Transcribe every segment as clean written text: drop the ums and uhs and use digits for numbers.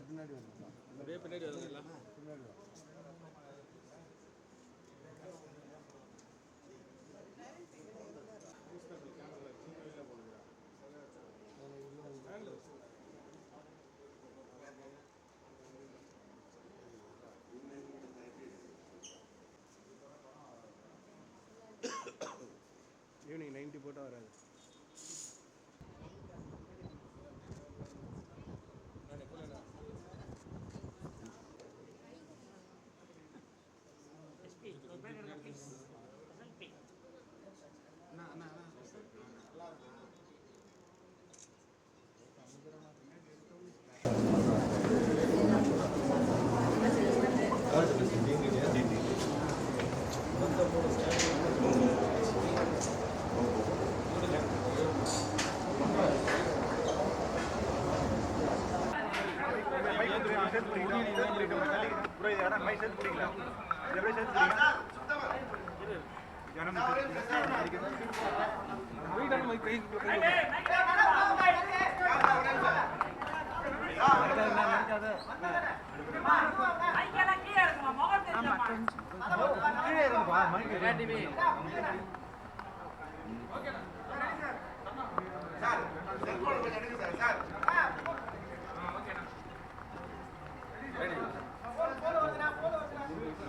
பின்னாடி வருதுங்களா? அப்படியே பின்னாடி வருதுங்களா? பின்னாடி வரும். ஈவினிங் 90 போட்டால் வராது.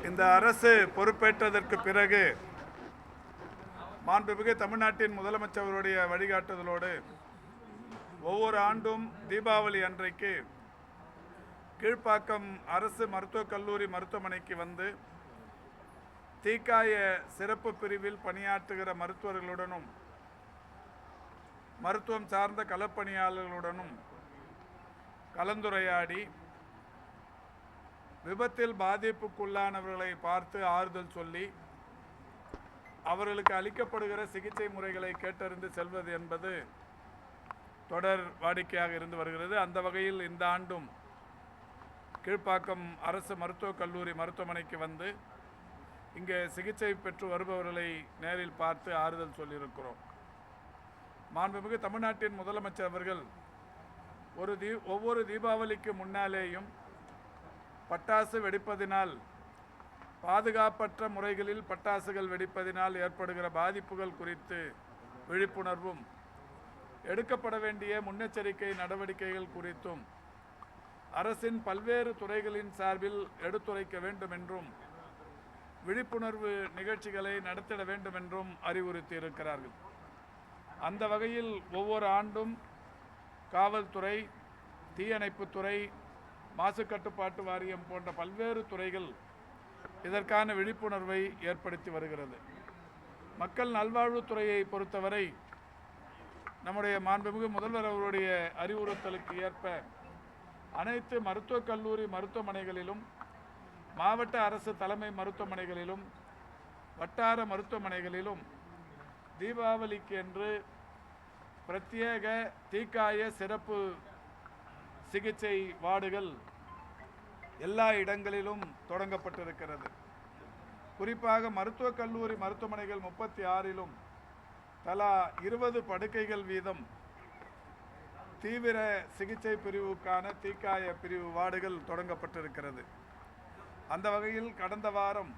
இந்த அரசு பொறுப்பேற்றதற்கு பிறகு மாண்புமிகு தமிழ்நாட்டின் முதலமைச்சருடைய வழிகாட்டுதலோடு ஒவ்வொரு ஆண்டும் தீபாவளி அன்றைக்கு கீழ்ப்பாக்கம் அரசு மருத்துவக் கல்லூரி மருத்துவமனைக்கு வந்து தீக்காய சிறப்பு பிரிவில் பணியாற்றுகிற மருத்துவர்களுடனும் மருத்துவம் சார்ந்த களப்பணியாளர்களுடனும் கலந்துரையாடி விபத்தில் பாதிப்புக்குள்ளானவர்களை பார்த்து ஆறுதல் சொல்லி அவர்களுக்கு அளிக்கப்படுகிற சிகிச்சை முறைகளை கேட்டறிந்து செல்வது என்பது தொடர் வாடிக்கையாக இருந்து வருகிறது. அந்த வகையில் இந்த ஆண்டும் கீழ்ப்பாக்கம் அரசு மருத்துவக் கல்லூரி மருத்துவமனைக்கு வந்து இங்கே சிகிச்சை பெற்று வருபவர்களை நேரில் பார்த்து ஆறுதல் சொல்லியிருக்கிறோம். மாண்புமிகு தமிழ்நாட்டின் முதலமைச்சர் அவர்கள் ஒவ்வொரு தீபாவளிக்கு முன்னாலேயும் பட்டாசு வெடிப்பதினால் பாதுகாப்பற்ற முறைகளில் பட்டாசுகள் வெடிப்பதினால் ஏற்படுகிற பாதிப்புகள் குறித்து விழிப்புணர்வும் எடுக்கப்பட வேண்டிய முன்னெச்சரிக்கை நடவடிக்கைகள் குறித்தும் அரசின் பல்வேறு துறைகளின் சார்பில் எடுத்துரைக்க வேண்டும் என்றும் விழிப்புணர்வு நிகழ்ச்சிகளை நடத்திட வேண்டும் என்றும் அறிவுறுத்தி இருக்கிறார்கள். அந்த வகையில் ஒவ்வொரு ஆண்டும் காவல்துறை, தீயணைப்புத்துறை, மாசு கட்டுப்பாட்டு வாரியம் போன்ற பல்வேறு துறைகள் இதற்கான விழிப்புணர்வை ஏற்படுத்தி வருகிறது. மக்கள் நல்வாழ்வுத்துறையை பொறுத்தவரை நம்முடைய மாண்புமிகு முதல்வர் அவருடைய அறிவுறுத்தலுக்கு ஏற்ப அனைத்து மருத்துவக் கல்லூரி மருத்துவமனைகளிலும், மாவட்ட அரசு தலைமை மருத்துவமனைகளிலும், வட்டார மருத்துவமனைகளிலும் தீபாவளிக்கு என்று பிரத்யேக தீக்காய சிறப்பு சிகிச்சை வார்டுகள் எல்லா இடங்களிலும் தொடங்கப்பட்டிருக்கிறது. குறிப்பாக மருத்துவக் கல்லூரி மருத்துவமனைகள் 36லும் தலா 20 படுக்கைகள் வீதம் தீவிர சிகிச்சை பிரிவுக்கான தீக்காய பிரிவு வார்டுகள் தொடங்கப்பட்டிருக்கிறது. அந்த வகையில் கடந்த வாரம்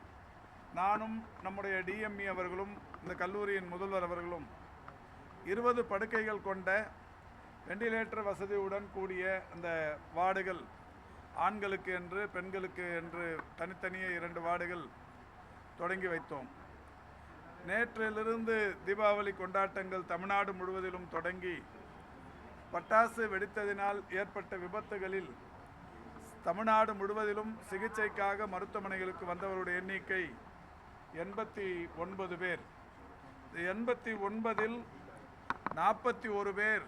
நானும் நம்முடைய டிஎம்இ அவர்களும் இந்த கல்லூரியின் முதல்வர் அவர்களும் 20 படுக்கைகள் கொண்ட வெண்டிலேட்டர் வசதியுடன் கூடிய அந்த வார்டுகள் ஆண்களுக்கு என்று பெண்களுக்கு என்று தனித்தனியே 2 வார்டுகள் தொடங்கி வைத்தோம். நேற்றிலிருந்து தீபாவளி கொண்டாட்டங்கள் தமிழ்நாடு முழுவதிலும் தொடங்கி பட்டாசு வெடித்ததினால் ஏற்பட்ட விபத்துகளில் தமிழ்நாடு முழுவதிலும் சிகிச்சைக்காக மருத்துவமனைகளுக்கு வந்தவருடைய எண்ணிக்கை 89 பேர். 89இல் 41 பேர்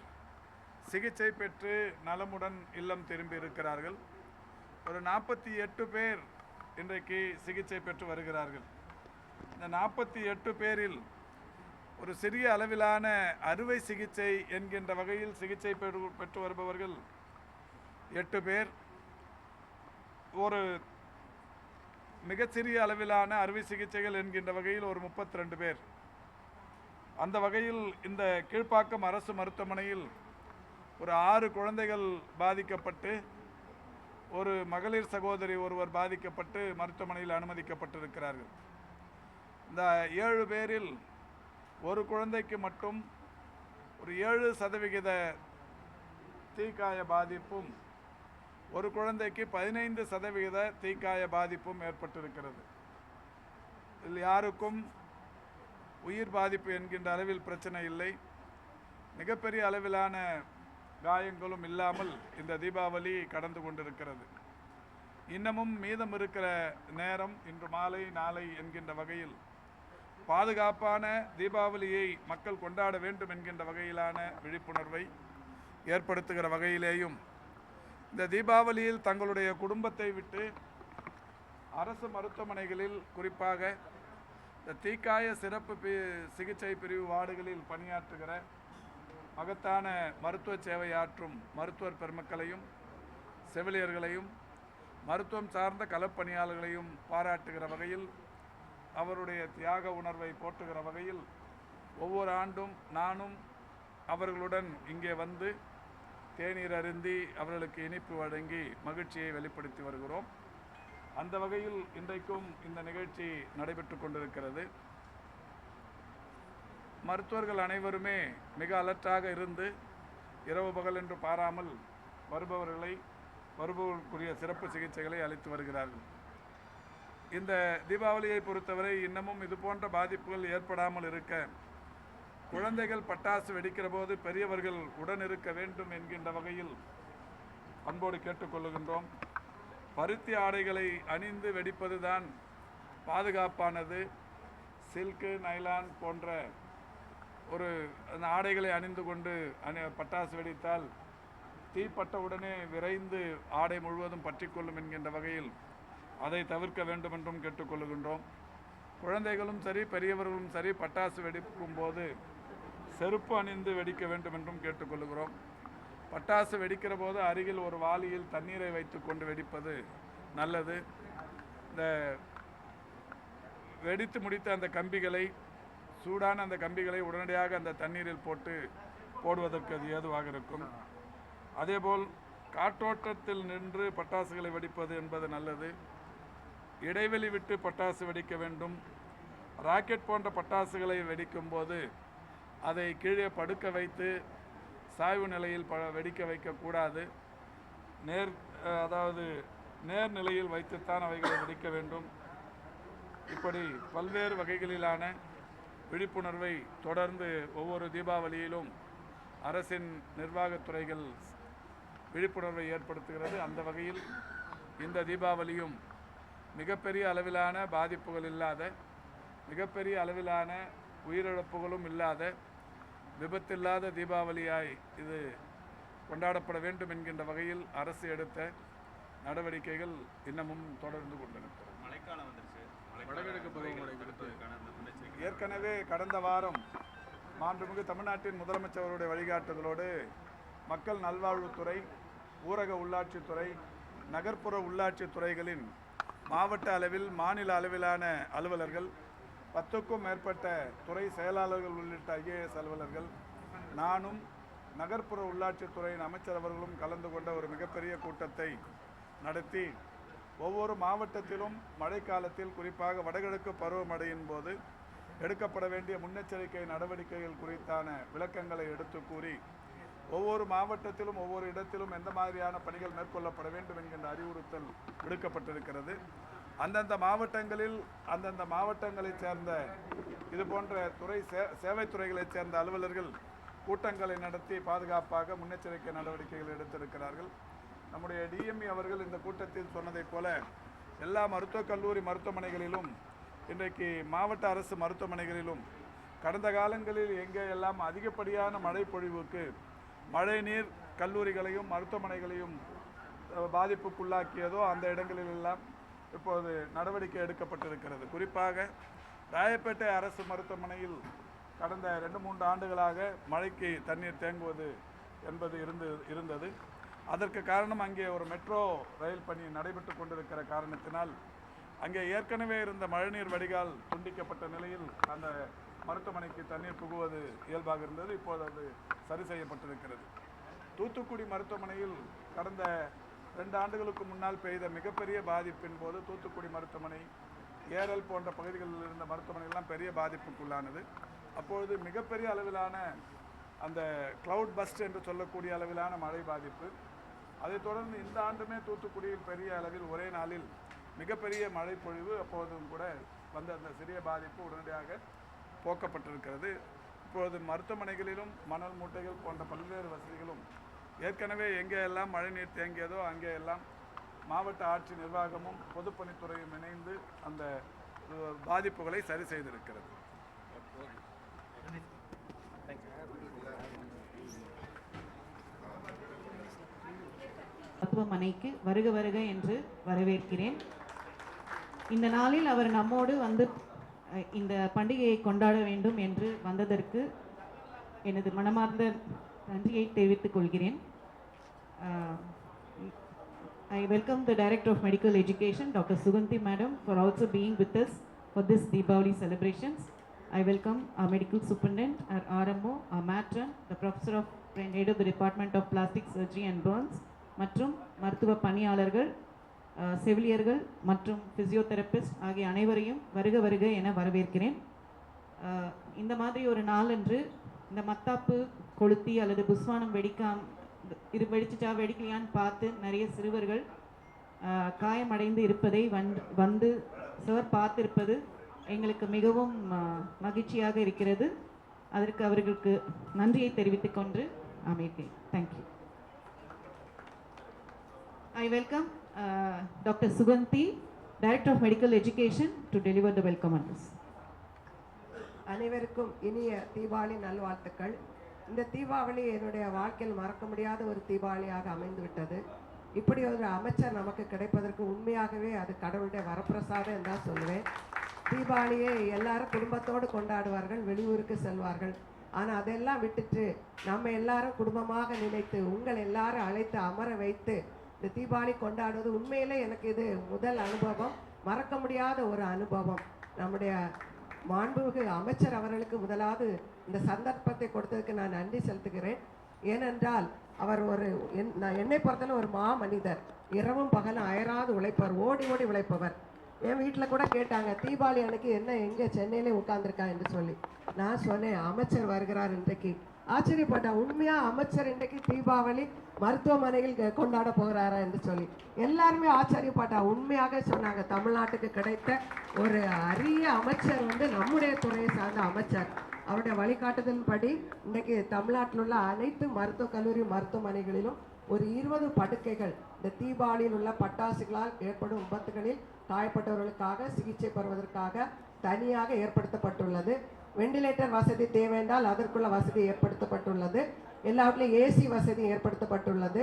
சிகிச்சை பெற்று நலமுடன் இல்லம் திரும்பி இருக்கிறார்கள். ஒரு 48 பேர் இன்றைக்கு சிகிச்சை பெற்று வருகிறார்கள். இந்த 48 பேரில் ஒரு சிறிய அளவிலான அறுவை சிகிச்சை என்கின்ற வகையில் சிகிச்சை பெற்று வருபவர்கள் 8 பேர், ஒரு மிகச்சிறிய அளவிலான அறுவை சிகிச்சைகள் என்கின்ற வகையில் ஒரு 32 பேர். அந்த வகையில் இந்த கீழ்ப்பாக்கம் அரசு மருத்துவமனையில் ஒரு 6 குழந்தைகள் பாதிக்கப்பட்டு ஒரு மகளிர் சகோதரி ஒருவர் பாதிக்கப்பட்டு மருத்துவமனையில் அனுமதிக்கப்பட்டிருக்கிறார்கள். இந்த 7 பேரில் ஒரு குழந்தைக்கு மட்டும் ஒரு 7% தீக்காய பாதிப்பும் ஒரு குழந்தைக்கு 15% தீக்காய பாதிப்பும் ஏற்பட்டிருக்கிறது. இதில் யாருக்கும் உயிர் பாதிப்பு என்கின்ற அளவில் பிரச்சனை இல்லை. மிகப்பெரிய அளவிலான காயங்களும் இல்லாமல் இந்த தீபாவளி கடந்து கொண்டிருக்கிறது. இன்னமும் மீதம் இருக்கிற நேரம் இன்று மாலை நாளை என்கின்ற வகையில் பாதுகாப்பான தீபாவளியை மக்கள் கொண்டாட வேண்டும் என்கின்ற வகையிலான விழிப்புணர்வை ஏற்படுத்துகிற வகையிலேயும் இந்த தீபாவளியில் தங்களுடைய குடும்பத்தை விட்டு அரசு மருத்துவமனைகளில் குறிப்பாக இந்த தீக்காய சிறப்பு சிகிச்சை பிரிவு வார்டுகளில் பணியாற்றுகிற மகத்தான மருத்துவ சேவையாற்றும் மருத்துவர் பெருமக்களையும் செவிலியர்களையும் மருத்துவம் சார்ந்த களப்பணியாளர்களையும் பாராட்டுகிற வகையில் அவருடைய தியாக உணர்வை போற்றுகிற வகையில் ஒவ்வொரு ஆண்டும் நானும் அவர்களுடன் இங்கே வந்து தேநீர் அருந்தி அவர்களுக்கு இனிப்பு வழங்கி மகிழ்ச்சியை வெளிப்படுத்தி வருகிறோம். அந்த வகையில் இன்றைக்கும் இந்த நிகழ்ச்சி நடைபெற்று கொண்டிருக்கிறது. மருத்துவர்கள் அனைவருமே மிக அலர்ட்டாக இருந்து இரவு பகல் என்று பாராமல் வருபவர்களுக்குரிய சிறப்பு சிகிச்சைகளை அளித்து வருகிறார்கள். இந்த தீபாவளியை பொறுத்தவரை இன்னமும் இது போன்ற பாதிப்புகள் ஏற்படாமல் இருக்க குழந்தைகள் பட்டாசு வெடிக்கிற போது பெரியவர்கள் உடன் இருக்க வேண்டும் என்கின்ற வகையில் அன்போடு கேட்டுக்கொள்ளுகின்றோம். பருத்தி ஆடைகளை அணிந்து வெடிப்பதுதான் பாதுகாப்பானது. சில்கு நைலான் போன்ற ஒரு அந்த ஆடைகளை அணிந்து கொண்டு பட்டாசு வெடித்தால் தீப்பட்டவுடனே விரைந்து ஆடை முழுவதும் பற்றிக்கொள்ளும் என்கின்ற வகையில் அதை தவிர்க்க வேண்டும் என்றும் கேட்டுக்கொள்ளுகின்றோம். குழந்தைகளும் சரி பெரியவர்களும் சரி பட்டாசு வெடிக்கும் போது செருப்பு அணிந்து வெடிக்க வேண்டும் என்றும் கேட்டுக்கொள்ளுகிறோம். பட்டாசு வெடிக்கிற போது அருகில் ஒரு வாளியில் தண்ணீரை வைத்து கொண்டு வெடிப்பது நல்லது. இந்த வெடித்து முடித்த அந்த கம்பிகளை சூடான அந்த கம்பிகளை உடனடியாக அந்த தண்ணீரில் போடுவதற்கு அது ஏதுவாக இருக்கும். அதேபோல் காற்றோட்டத்தில் நின்று பட்டாசுகளை வெடிப்பது என்பது நல்லது. இடைவெளி விட்டு பட்டாசு வெடிக்க வேண்டும். ராக்கெட் போன்ற பட்டாசுகளை வெடிக்கும் போது அதை கீழே படுக்க வைத்து சாய்வு நிலையில் வெடிக்க வைக்கக்கூடாது. அதாவது நேர்நிலையில் வைத்துத்தான் அவைகளை வெடிக்க வேண்டும். இப்படி பல்வேறு வகைகளிலான விழிப்புணர்வை தொடர்ந்து ஒவ்வொரு தீபாவளியிலும் அரசின் நிர்வாகத்துறைகள் விழிப்புணர்வை ஏற்படுத்துகிறது. அந்த வகையில் இந்த தீபாவளியும் மிகப்பெரிய அளவிலான பாதிப்புகள் இல்லாத, மிகப்பெரிய அளவிலான உயிரிழப்புகளும் இல்லாத, விபத்தில்லாத தீபாவளியாய் இது கொண்டாடப்பட வேண்டும் என்கின்ற வகையில் அரசு எடுத்த நடவடிக்கைகள் இன்னமும் தொடர்ந்து கொண்டிருக்கிறது. ஏற்கனவே கடந்த வாரம் மாண்புமிகு தமிழ்நாட்டின் முதலமைச்சருடைய வழிகாட்டுதலோடு மக்கள் நல்வாழ்வுத்துறை, ஊரக உள்ளாட்சித்துறை, நகர்ப்புற உள்ளாட்சி துறைகளின் மாவட்ட அளவில் மாநில அளவிலான அலுவலர்கள், 10க்கும் மேற்பட்ட துறை செயலாளர்கள் உள்ளிட்ட IAS அலுவலர்கள், நானும் நகர்ப்புற உள்ளாட்சித்துறையின் அமைச்சர் அவர்களும் கலந்து கொண்ட ஒரு மிகப்பெரிய கூட்டத்தை நடத்தி ஒவ்வொரு மாவட்டத்திலும் மழைக்காலத்தில் குறிப்பாக வடகிழக்கு பருவமழையின் போது எடுக்கப்பட வேண்டிய முன்னெச்சரிக்கை நடவடிக்கைகள் குறித்தான விளக்கங்களை எடுத்து கூறி ஒவ்வொரு மாவட்டத்திலும் ஒவ்வொரு இடத்திலும் எந்த மாதிரியான பணிகள் மேற்கொள்ளப்பட வேண்டும் என்கின்ற அறிவுறுத்தல் விடுக்கப்பட்டிருக்கிறது. அந்தந்த மாவட்டங்களில் அந்தந்த மாவட்டங்களைச் சேர்ந்த இது போன்ற சேவைத்துறைகளைச் சேர்ந்த அலுவலர்கள் கூட்டங்களை நடத்தி பாதுகாப்பாக முன்னெச்சரிக்கை நடவடிக்கைகள் எடுத்திருக்கிறார்கள். நம்முடைய DME அவர்கள் இந்த கூட்டத்தில் சொன்னதைப் போல எல்லா மருத்துவக் கல்லூரி மருத்துவமனைகளிலும் இன்றைக்கு மாவட்ட அரசு மருத்துவமனைகளிலும் கடந்த காலங்களில் எங்கே எல்லாம் அதிகப்படியான மழை பொழிவுக்கு மழைநீர் கல்லூரிகளையும் மருத்துவமனைகளையும் பாதிப்புக்குள்ளாக்கியதோ அந்த இடங்களிலெல்லாம் இப்போது நடவடிக்கை எடுக்கப்பட்டிருக்கிறது. குறிப்பாக ராயப்பேட்டை அரசு மருத்துவமனையில் கடந்த 2-3 ஆண்டுகளாக மழைக்கு தண்ணீர் தேங்குவது என்பது இருந்தது. அதற்கு காரணம் அங்கே ஒரு மெட்ரோ ரயில் பணி நடைபெற்று கொண்டிருக்கிற காரணத்தினால் அங்கே ஏற்கனவே இருந்த மழைநீர் வடிகால் துண்டிக்கப்பட்ட நிலையில் அந்த மருத்துவமனைக்கு தண்ணீர் புகுவது இயல்பாக இருந்தது. இப்போது அது சரி செய்யப்பட்டிருக்கிறது. தூத்துக்குடி மருத்துவமனையில் கடந்த 2 ஆண்டுகளுக்கு முன்னால் பெய்த மிகப்பெரிய பாதிப்பின் போது தூத்துக்குடி மருத்துவமனை, ஏரல் போன்ற பகுதிகளில் இருந்த மருத்துவமனைகள்லாம் பெரிய பாதிப்புக்குள்ளானது. அப்பொழுது மிகப்பெரிய அளவிலான அந்த கிளவுட் பஸ்ட் என்று சொல்லக்கூடிய அளவிலான மழை பாதிப்பு. அதைத் தொடர்ந்து இந்த ஆண்டுமே தூத்துக்குடியில் பெரிய அளவில் ஒரே நாளில் மிகப்பெரிய மழை பொழிவு. அப்போதும் கூட வந்த அந்த சிறிய பாதிப்பு உடனடியாக போக்கப்பட்டிருக்கிறது. இப்பொழுது மருத்துவமனைகளிலும் மணல் மூட்டைகள் போன்ற பல்வேறு வசதிகளும் ஏற்கனவே எங்கே எல்லாம் மழைநீர் தேங்கியதோ அங்கே எல்லாம் மாவட்ட ஆட்சி நிர்வாகமும் பொதுப்பணித்துறையும் இணைந்து அந்த பாதிப்புகளை சரி செய்திருக்கிறது. மருத்துவமனைக்கு வருக வருக என்று வரவேற்கிறேன். இந்த நாளில் அவர் நம்மோடு வந்து இந்த பண்டிகையை கொண்டாட வேண்டும் என்று வந்ததற்கு எனது மனமார்ந்த நன்றியை தெரிவித்துக் கொள்கிறேன். I welcome the Director of Medical Education, Dr. Suganti Madam, for also being with us for this Deepavali celebrations. I welcome our Medical Superintendent, our RMO, our matron, the Professor of and Head of the Department of Plastic Surgery and Burns, மற்றும் மருத்துவ பணியாளர்கள், செவிலியர்கள் மற்றும் physiotherapist ஆகிய அனைவரையும் வருக வருக என வரவேற்கிறேன். இந்த மாதிரி ஒரு நாளன்று இந்த மத்தாப்பு கொளுத்தி அல்லது புஸ்வானம் வெடிக்கலையான்னு பார்த்து நிறைய சிறுவர்கள் காயமடைந்து இருப்பதை வந்து சார் பார்த்திருப்பது எங்களுக்கு மிகவும் மகிழ்ச்சியாக இருக்கிறது. அதற்கு அவர்களுக்கு நன்றியை தெரிவித்துக் கொண்டு அமைக்கிறேன். Thank you. I welcome Dr. Suganti, Director of Medical Education, to deliver the welcome address. அனைவருக்கும் இனிய தீபாவளி நல்வாழ்த்துக்கள். இந்த தீபாவளி என்னுடைய வாழ்க்கையில் மறக்க முடியாத ஒரு தீபாவளியாக அமைந்துவிட்டது. இப்படி ஒரு அமைச்சர் நமக்கு கிடைப்பதற்கு உண்மையாகவே அது கடவுளுடைய வரப்பிரசாதம் என்று தான் சொல்லுவேன். தீபாவளியை எல்லாரும் குடும்பத்தோடு கொண்டாடுவார்கள், வெளியூருக்கு செல்வார்கள். ஆனால் அதெல்லாம் விட்டுட்டு நம்ம எல்லாரும் குடும்பமாக நினைத்து உங்கள் எல்லாரும் அழைத்து அமர வைத்து இந்த தீபாவளி கொண்டாடுவது உண்மையிலே எனக்கு இது முதல் அனுபவம், மறக்க முடியாத ஒரு அனுபவம். நம்முடைய மாண்புமிகு அமைச்சர் அவர்களுக்கு முதலாவது இந்த சந்தர்ப்பத்தை கொடுத்ததுக்கு நான் நன்றி செலுத்துகிறேன். ஏனென்றால் அவர் என்னை பொறுத்தவரை ஒரு மனிதர், இரவும் பகலும் அயராது உழைப்பவர், ஓடி ஓடி உழைப்பவர். என் வீட்டில் கூட கேட்டாங்க, தீபாவளி அன்னைக்கு என்ன எங்கே சென்னையிலே உட்காந்துருக்கா என்று சொல்லி. நான் சொன்னேன், அமைச்சர் வருகிறார் இன்றைக்கு. ஆச்சரியப்பட்டேன், உண்மையாக அமைச்சர் இன்றைக்கு தீபாவளி மருத்துவமனையில் கொண்டாட போகிறாரா என்று சொல்லி எல்லாருமே ஆச்சரியப்பட்டா. உண்மையாக சொன்னாங்க, தமிழ்நாட்டுக்கு கிடைத்த ஒரு அரிய அமைச்சர் நம்முடைய துறையை சார்ந்த அமைச்சர். அவருடைய வழிகாட்டுதலின்படி இன்றைக்கு தமிழ்நாட்டில் உள்ள அனைத்து மருத்துவக் கல்லூரி மருத்துவமனைகளிலும் ஒரு 20 படுக்கைகள் இந்த தீபாவளியில் உள்ள பட்டாசுகளால் ஏற்படும் விபத்துகளில் காயப்பட்டவர்களுக்காக சிகிச்சை பெறுவதற்காக தனியாக ஏற்படுத்தப்பட்டுள்ளது. வெண்டிலேட்டர் வசதி தேவையென்றால் அதற்குள்ள வசதி ஏற்படுத்தப்பட்டுள்ளது. எல்லாவற்றிலும் ஏசி வசதி ஏற்படுத்தப்பட்டுள்ளது.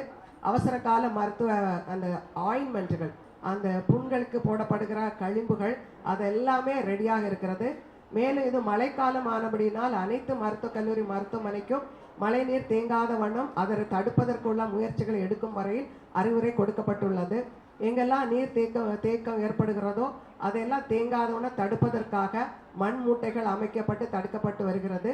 அவசர கால மருத்துவ அந்த ஆயின்மெண்ட்டுகள், அந்த புண்களுக்கு போடப்படுகிற களிம்புகள் அதெல்லாமே ரெடியாக இருக்கிறது. மேலும் இது மழைக்காலம் ஆனபடினால் அனைத்து மருத்துவக் கல்லூரி மருத்துவமனைக்கும் மழைநீர் தேங்காத வண்ணம் அதை தடுப்பதற்குள்ள முயற்சிகளை எடுக்கும் வரையில் அறிவுரை கொடுக்கப்பட்டுள்ளது. எங்கெல்லாம் நீர் தேக்கம் ஏற்படுகிறதோ அதெல்லாம் தேங்காதவன தடுப்பதற்காக மண் மூட்டைகள் அமைக்கப்பட்டு தடுக்கப்பட்டு வருகிறது.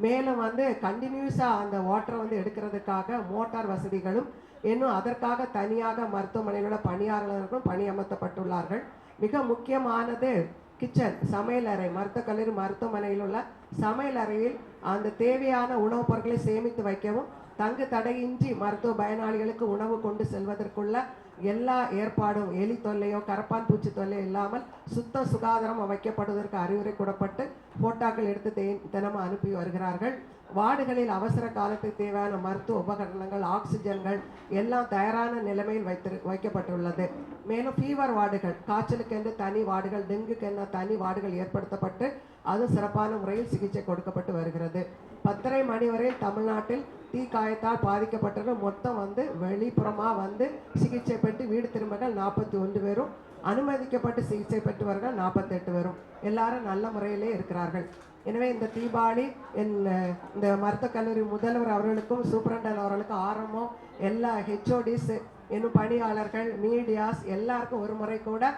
மேலும் கண்டினியூஸாக அந்த வாட்டரை எடுக்கிறதுக்காக மோட்டார் வசதிகளும் இன்னும் அதற்காக தனியாக மருத்துவமனையிலுள்ள பணியாளர்களும் பணியமர்த்தப்பட்டுள்ளார்கள். மிக முக்கியமானது கிச்சன், சமையலறை. மருத்துவக் கல்லூரி மருத்துவமனையில் உள்ள சமையலறையில் அந்த தேவையான உணவுப் பொருட்களை சேமித்து வைக்கவும் தங்கு தடையின்றி மருத்துவ பயனாளிகளுக்கு உணவு கொண்டு செல்வதற்குள்ள எல்லா ஏற்பாடும், எலி தொல்லையோ கரப்பான் பூச்சி தொல்லையோ இல்லாமல் சுத்த சுகாதாரம் வைக்கப்படுவதற்கு அறிவுரை கூடப்பட்டு போட்டோக்கள் எடுத்து தினமும் அனுப்பி வருகிறார்கள். வார்டுகளில் அவசர காலத்துக்கு தேவையான மருத்துவ உபகரணங்கள், ஆக்சிஜன்கள் எல்லாம் தயாரான நிலைமையில் வைக்கப்பட்டுள்ளது. மேலும் ஃபீவர் வார்டுகள், காய்ச்சலுக்கென்று தனி வார்டுகள், டெங்குக்கென்று தனி வார்டுகள் ஏற்படுத்தப்பட்டு அது சிறப்பான முறையில் சிகிச்சை கொடுக்கப்பட்டு வருகிறது. 10:30 மணி வரை தமிழ்நாட்டில் தீக்காயத்தால் பாதிக்கப்பட்டவர்கள் மொத்தம் வெளிப்புறமாக சிகிச்சை பெற்று வீடு திரும்பர்கள் 41 பேரும், அனுமதிக்கப்பட்டு சிகிச்சை பெற்றவர்கள் 48 பேரும். எல்லாரும் நல்ல முறையிலே இருக்கிறார்கள். எனவே இந்த தீபாவளி இந்த மருத்துவக் கல்லூரி முதல்வர் அவர்களுக்கும் சூப்பரண்டன்ட் அவர்களுக்கும் ஆர்எம்ஓ எல்லா ஹெச்ஓடிஸ் இன்னும் பணியாளர்கள், மீடியாஸ் எல்லாருக்கும் ஒரு முறை கூட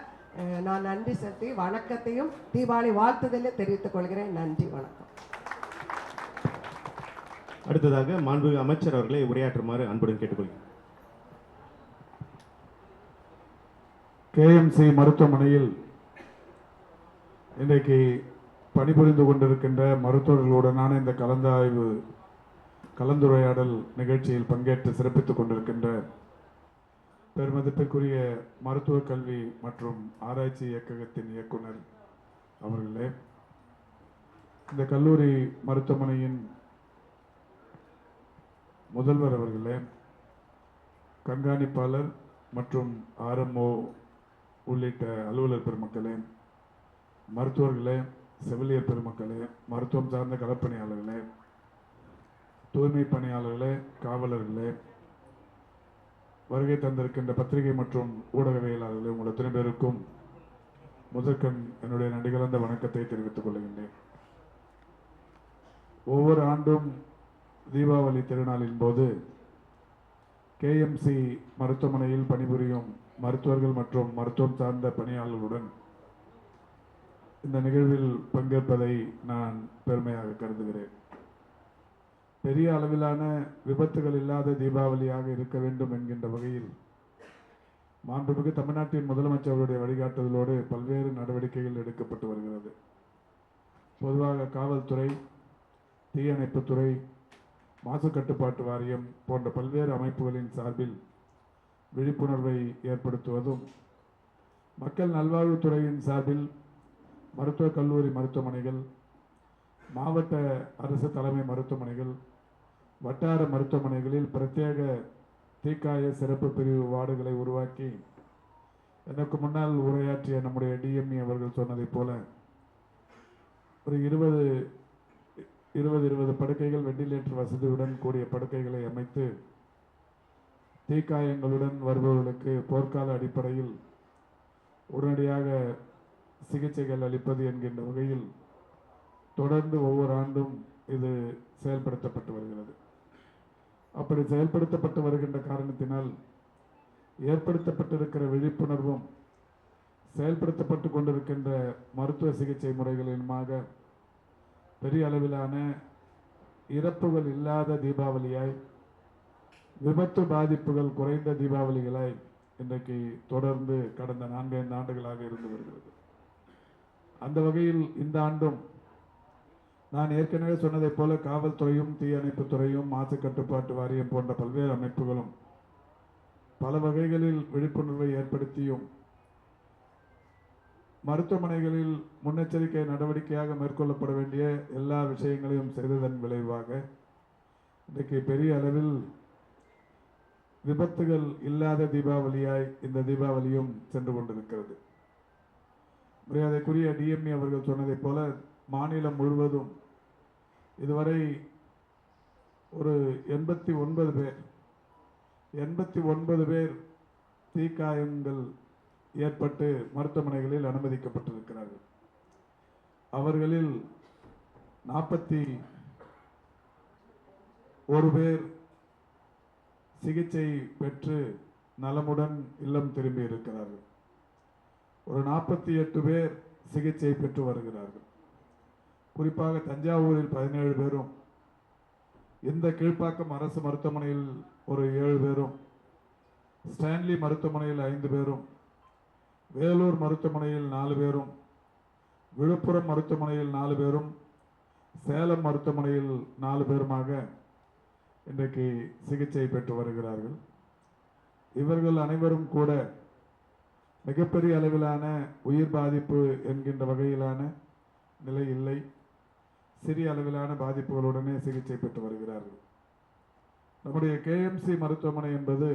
நான் நன்றி செலுத்தி வணக்கத்தையும் தீபாவளி வாழ்த்துதலே தெரிவித்துக் கொள்கிறேன். நன்றி, வணக்கம். அடுத்ததாக மாண்புமிகு அமைச்சர் அவர்களை உரையாற்றுமாறு அன்புடன் கேட்டுக்கொள்கிறேன். கேஎம்சி மருத்துவமனையில் இன்றைக்கு பணிபுரிந்து கொண்டிருக்கின்ற மருத்துவர்களுடனான இந்த கலந்துரையாடல் நிகழ்ச்சியில் பங்கேற்று சிறப்பித்துக் கொண்டிருக்கின்ற பெருமதிப்பிற்குரிய மருத்துவ கல்வி மற்றும் ஆராய்ச்சி இயக்ககத்தின் இயக்குனர் அவர்களே, இந்த கல்லூரி மருத்துவமனையின் முதல்வர் அவர்களே, கண்காணிப்பாளர் மற்றும் ஆர்எம்ஓ உள்ளிட்ட அலுவலர் பெருமக்களே, மருத்துவர்களே, செவிலியர் பெருமக்களே, மருத்துவம் சார்ந்த களப்பணியாளர்களே, தூய்மை பணியாளர்களே, காவலர்களே, வருகை தந்திருக்கின்ற பத்திரிகை மற்றும் ஊடகவியலாளர்களே, உங்கள் அத்தனை பேருக்கும் முதற்கண் என்னுடைய நன்றி கலந்த வணக்கத்தை தெரிவித்துக் கொள்கின்றேன். ஒவ்வொரு ஆண்டும் தீபாவளி திருநாளின் போது கேஎம்சி மருத்துவமனையில் பணிபுரியும் மருத்துவர்கள் மற்றும் மருத்துவம் சார்ந்த பணியாளர்களுடன் இந்த நிகழ்வில் பங்கேற்பதை நான் பெருமையாக கருதுகிறேன். பெரிய அளவிலான விபத்துகள் இல்லாத தீபாவளியாக இருக்க வேண்டும் என்கின்ற வகையில் மாண்புமிகு தமிழ்நாட்டின் முதலமைச்சருடைய வழிகாட்டுதலோடு பல்வேறு நடவடிக்கைகள் எடுக்கப்பட்டு வருகிறது. பொதுவாக காவல்துறை, தீயணைப்புத்துறை, மாசு கட்டுப்பாட்டு வாரியம் போன்ற பல்வேறு அமைப்புகளின் சார்பில் விழிப்புணர்வை ஏற்படுத்துவதும், மக்கள் நல்வாழ்வுத்துறையின் சார்பில் மருத்துவக் கல்லூரி மருத்துவமனைகள், மாவட்ட அரசு தலைமை மருத்துவமனைகள், வட்டார மருத்துவமனைகளில் பிரத்யேக தீக்காய சிறப்பு பிரிவு வார்டுகளை உருவாக்கி, எனக்கு முன்னால் உரையாற்றிய நம்முடைய டிஎம்இ அவர்கள் சொன்னதைப் போல ஒரு 20 படுக்கைகள், வெண்டிலேட்டர் வசதியுடன் கூடிய படுக்கைகளை அமைத்து தீக்காயங்களுடன் வருபவர்களுக்கு போர்க்கால அடிப்படையில் உடனடியாக சிகிச்சைகள் அளிப்பது என்கின்ற வகையில் தொடர்ந்து ஒவ்வொரு ஆண்டும் இது செயல்படுத்தப்பட்டு வருகிறது. அப்படி செயல்படுத்தப்பட்டு வருகின்ற காரணத்தினால் ஏற்படுத்தப்பட்டிருக்கிற விழிப்புணர்வும் செயல்படுத்தப்பட்டு கொண்டிருக்கின்ற மருத்துவ சிகிச்சை முறைகளிலுமாக பெரிய அளவிலான இறப்புகள் இல்லாத தீபாவளியாய், விபத்து பாதிப்புகள் குறைந்த தீபாவளிகளாய் இன்றைக்கு தொடர்ந்து கடந்த 4-5 ஆண்டுகளாக இருந்து வருகிறது. அந்த வகையில் இந்த ஆண்டும் நான் ஏற்கனவே சொன்னதைப் போல காவல்துறையும், தீயணைப்புத்துறையும், மாசு கட்டுப்பாட்டு வாரியம் போன்ற பல்வேறு அமைப்புகளும் பல வகைகளில் விழிப்புணர்வை ஏற்படுத்தியும் மருத்துவமனைகளில் முன்னெச்சரிக்கை நடவடிக்கையாக மேற்கொள்ளப்பட வேண்டிய எல்லா விஷயங்களையும் செய்ததன் விளைவாக இன்றைக்கு பெரிய அளவில் விபத்துகள் இல்லாத தீபாவளியாய் இந்த தீபாவளியும் சென்று கொண்டிருக்கிறது. மரியாதைக்குரிய டிஎம்இ அவர்கள் சொன்னதைப் போல மாநிலம் முழுவதும் இதுவரை ஒரு 89 பேர் தீக்காயங்கள் ஏற்பட்டு மருத்துவமனைகளில் அனுமதிக்கப்பட்டிருக்கிறார்கள். அவர்களில் 41 பேர் சிகிச்சை பெற்று நலமுடன் இல்லம் திரும்பி இருக்கிறார்கள். ஒரு 48 பேர் சிகிச்சை பெற்று வருகிறார்கள். குறிப்பாக தஞ்சாவூரில் 17 பேரும், இந்த கீழ்ப்பாக்கம் அரசு மருத்துவமனையில் ஒரு 7 பேரும், ஸ்டான்லி மருத்துவமனையில் 5 பேரும், வேலூர் மருத்துவமனையில் 4 பேரும், விழுப்புரம் மருத்துவமனையில் 4 பேரும், சேலம் மருத்துவமனையில் 4 பேருமாக இன்றைக்கு சிகிச்சை பெற்று வருகிறார்கள். இவர்கள் அனைவரும் கூட மிகப்பெரிய அளவிலான உயிர் பாதிப்பு என்கின்ற வகையிலான நிலை இல்லை, சிறிய அளவிலான பாதிப்புகளுடனே சிகிச்சை பெற்று வருகிறார்கள். நம்முடைய கேஎம்சி மருத்துவமனை என்பது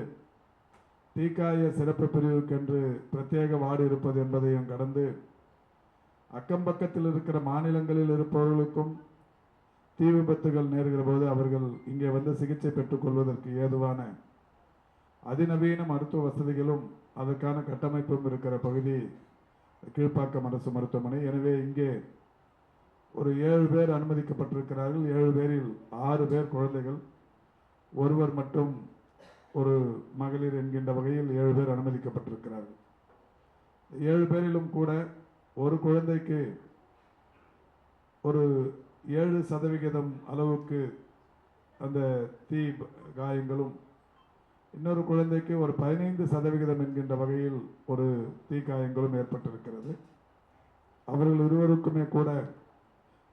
தீக்காய சிறப்பு பிரிவுக்கென்று பிரத்யேக வார்டு இருப்பது என்பதையும் கடந்து அக்கம்பக்கத்தில் இருக்கிற மாநிலங்களில் இருப்பவர்களுக்கும் தீ விபத்துகள் நேருகிற போது அவர்கள் இங்கே வந்து சிகிச்சை பெற்றுக் கொள்வதற்கு ஏதுவான அதிநவீன மருத்துவ வசதிகளும் அதற்கான கட்டமைப்பும் இருக்கிற பகுதி கீழ்ப்பாக்கம் அரசு மருத்துவமனை. எனவே இங்கே ஒரு 7 பேர் அனுமதிக்கப்பட்டிருக்கிறார்கள். 7 பேரில் 6 பேர் குழந்தைகள், ஒருவர் மட்டும் ஒரு மகளிர் என்கின்ற வகையில் 7 பேர் அனுமதிக்கப்பட்டிருக்கிறார்கள். 7 பேரிலும் கூட ஒரு குழந்தைக்கு ஒரு 7% அளவுக்கு அந்த தீ காயங்களும், இன்னொரு குழந்தைக்கு ஒரு 15% என்கின்ற வகையில் ஒரு தீக்காயங்களும் ஏற்பட்டிருக்கிறது. அவர்கள் இருவருக்குமே கூட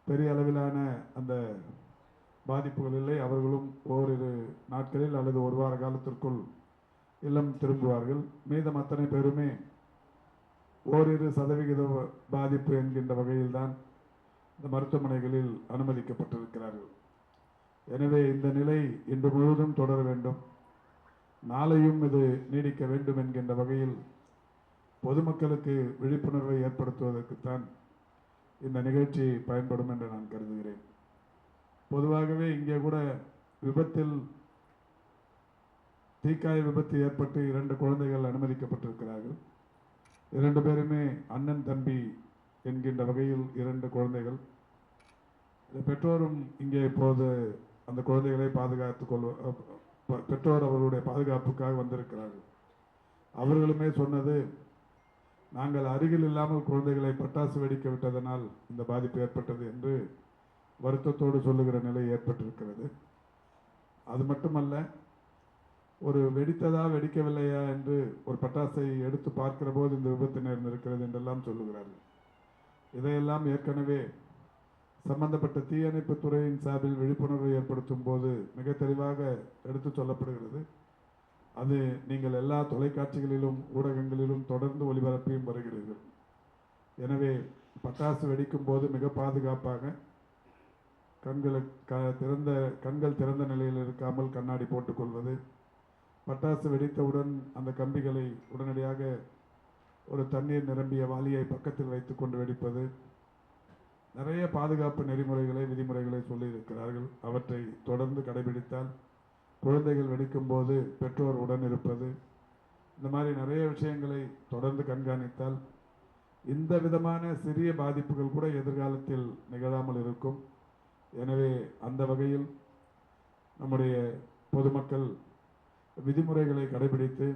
பெரிய அளவிலான அந்த பாதிப்புகள் இல்லை. அவர்களும் ஓரிரு நாட்களில் அல்லது ஒரு வார காலத்திற்குள் இல்லம் திரும்புவார்கள். மீதம் அத்தனை பேருமே ஓரிரு சதவிகித பாதிப்பு என்கின்ற வகையில்தான் இந்த மருத்துவமனைகளில் அனுமதிக்கப்பட்டிருக்கிறார்கள். எனவே இந்த நிலை இன்று முழுவதும் தொடர வேண்டும், நாளையும் இது நீடிக்க வேண்டும் என்கின்ற வகையில் பொதுமக்களுக்கு விழிப்புணர்வை ஏற்படுத்துவதற்குத்தான் இந்த நிகழ்ச்சி பயன்படும் என்று நான் கருதுகிறேன். பொதுவாகவே இங்கே கூட விபத்தில் தீக்காய விபத்து ஏற்பட்டு 2 குழந்தைகள் அனுமதிக்கப்பட்டிருக்கிறார்கள். 2 பேருமே அண்ணன் தம்பி என்கின்ற வகையில் 2 குழந்தைகள். பெற்றோரும் இங்கே இப்போது அந்த குழந்தைகளை பெற்றோர் அவர்களுடைய பாதுகாப்புக்காக வந்திருக்கிறார்கள். அவர்களுமே சொன்னது, நாங்கள் அருகில் இல்லாமல் குழந்தைகளை பட்டாசு வெடிக்க விட்டதனால் இந்த பாதிப்பு ஏற்பட்டது என்று வருத்தத்தோடு சொல்லுகிற நிலை ஏற்பட்டிருக்கிறது. அது மட்டுமல்ல, ஒரு வெடித்ததா வெடிக்கவில்லையா என்று ஒரு பட்டாசை எடுத்து பார்க்கிற போது இந்த விபத்து நேர்ந்திருக்கிறது என்றெல்லாம் சொல்லுகிறார்கள். இதையெல்லாம் ஏற்கனவே சம்பந்தப்பட்ட தீயணைப்புத் துறையின் சார்பில் விழிப்புணர்வை ஏற்படுத்தும் போது மிக தெளிவாக எடுத்து சொல்லப்படுகிறது. அது நீங்கள் எல்லா தொலைக்காட்சிகளிலும் ஊடகங்களிலும் தொடர்ந்து ஒளிபரப்பியும் வருகிறீர்கள். எனவே பட்டாசு வெடிக்கும் போது மிக பாதுகாப்பாக கண்கள் திறந்த நிலையில் இருக்காமல் கண்ணாடி போட்டுக்கொள்வது, பட்டாசு வெடித்தவுடன் அந்த கம்பிகளை உடனடியாக ஒரு தண்ணீர் நிரம்பிய வாளியை பக்கத்தில் வைத்து கொண்டு வெடிப்பது, நிறைய பாதுகாப்பு நெறிமுறைகளை விதிமுறைகளை சொல்லியிருக்கிறார்கள். அவற்றை தொடர்ந்து கடைபிடித்தால், குழந்தைகள் வெடிக்கும் போது பெற்றோர் உடன் இருப்பது, இந்த மாதிரி நிறைய விஷயங்களை தொடர்ந்து கண்காணித்தால் இந்த விதமான சிறிய பாதிப்புகள் கூட எதிர்காலத்தில் நிகழாமல் இருக்கும். எனவே அந்த வகையில் நம்முடைய பொதுமக்கள் விதிமுறைகளை கடைபிடித்து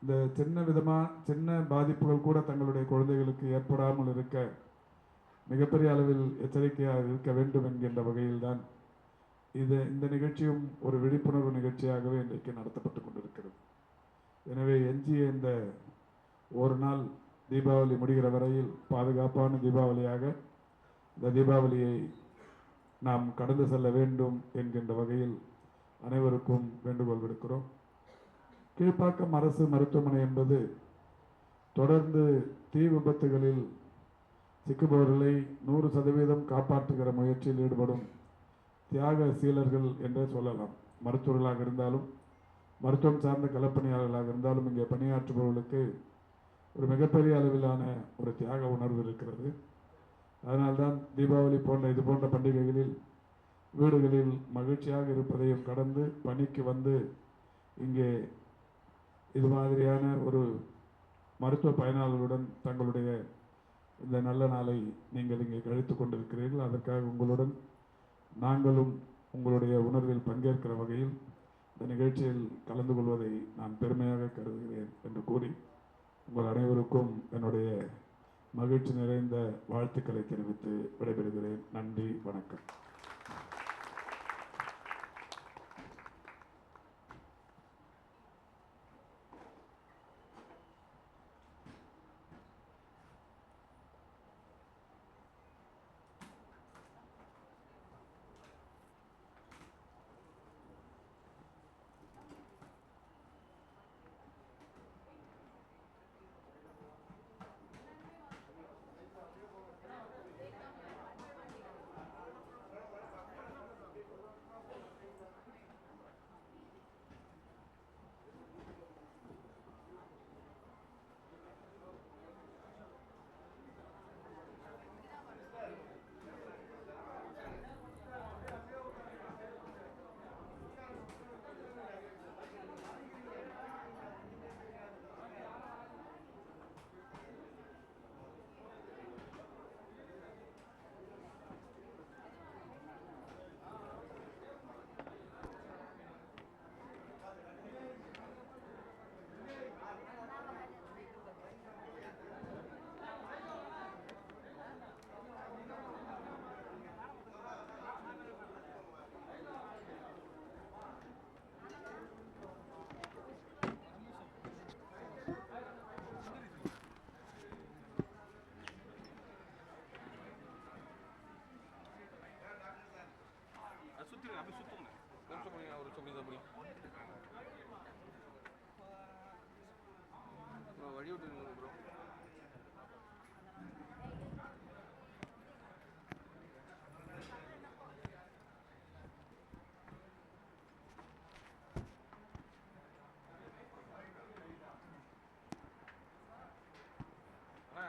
இந்த சின்ன பாதிப்புகள் கூட தங்களுடைய குழந்தைகளுக்கு ஏற்படாமல் இருக்க மிகப்பெரிய அளவில் எச்சரிக்கையாக இருக்க வேண்டும் என்கின்ற வகையில்தான் இந்த நிகழ்ச்சியும் ஒரு விழிப்புணர்வு நிகழ்ச்சியாகவே இன்றைக்கு நடத்தப்பட்டு கொண்டிருக்கிறது. எனவே எஞ்சிய இந்த ஒரு நாள் தீபாவளி முடிகிற வரையில் பாதுகாப்பான தீபாவளியாக இந்த தீபாவளியை நாம் கடந்து செல்ல வேண்டும் என்கின்ற வகையில் அனைவருக்கும் வேண்டுகோள் விடுக்கிறோம். கீழ்ப்பாக்கம் அரசு மருத்துவமனை என்பது தொடர்ந்து தீ விபத்துகளில் சிக்குபவர்களை 100% காப்பாற்றுகிற முயற்சியில் ஈடுபடும் தியாக சீலர்கள் என்றே சொல்லலாம். மருத்துவர்களாக இருந்தாலும், மருத்துவம் சார்ந்த களப்பணியாளர்களாக இருந்தாலும், இங்கே பணியாற்றுபவர்களுக்கு ஒரு மிகப்பெரிய அளவிலான ஒரு தியாக உணர்வு இருக்கிறது. அதனால்தான் தீபாவளி போன்ற இது போன்ற பண்டிகைகளில் வீடுகளில் மகிழ்ச்சியாக இருப்பதையும் கடந்து பணிக்கு வந்து இங்கே இது மாதிரியான ஒரு மருத்துவ பயனாளர்களுடன் தங்களுடைய இந்த நல்ல நாளை நீங்கள் இங்கே கழித்து கொண்டிருக்கிறீர்கள். அதற்காக உங்களுடன் நாங்களும் உங்களுடைய உணர்வில் பங்கேற்கிற வகையில் இந்த நிகழ்ச்சியில் கலந்து கொள்வதை நான் பெருமையாக கருதுகிறேன் என்று கூறி உங்கள் அனைவருக்கும் என்னுடைய மகிழ்ச்சி நிறைந்த வாழ்த்துக்களை தெரிவித்து விடைபெறுகிறேன். நன்றி, வணக்கம்.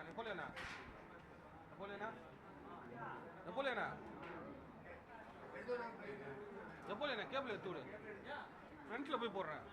நெப்போலியனா நெப்போலியனா நெப்போலியனா நெப்போலியனா கேபிள் எடுத்து விடு ஃப்ரண்ட்ல போய் போடுறேன்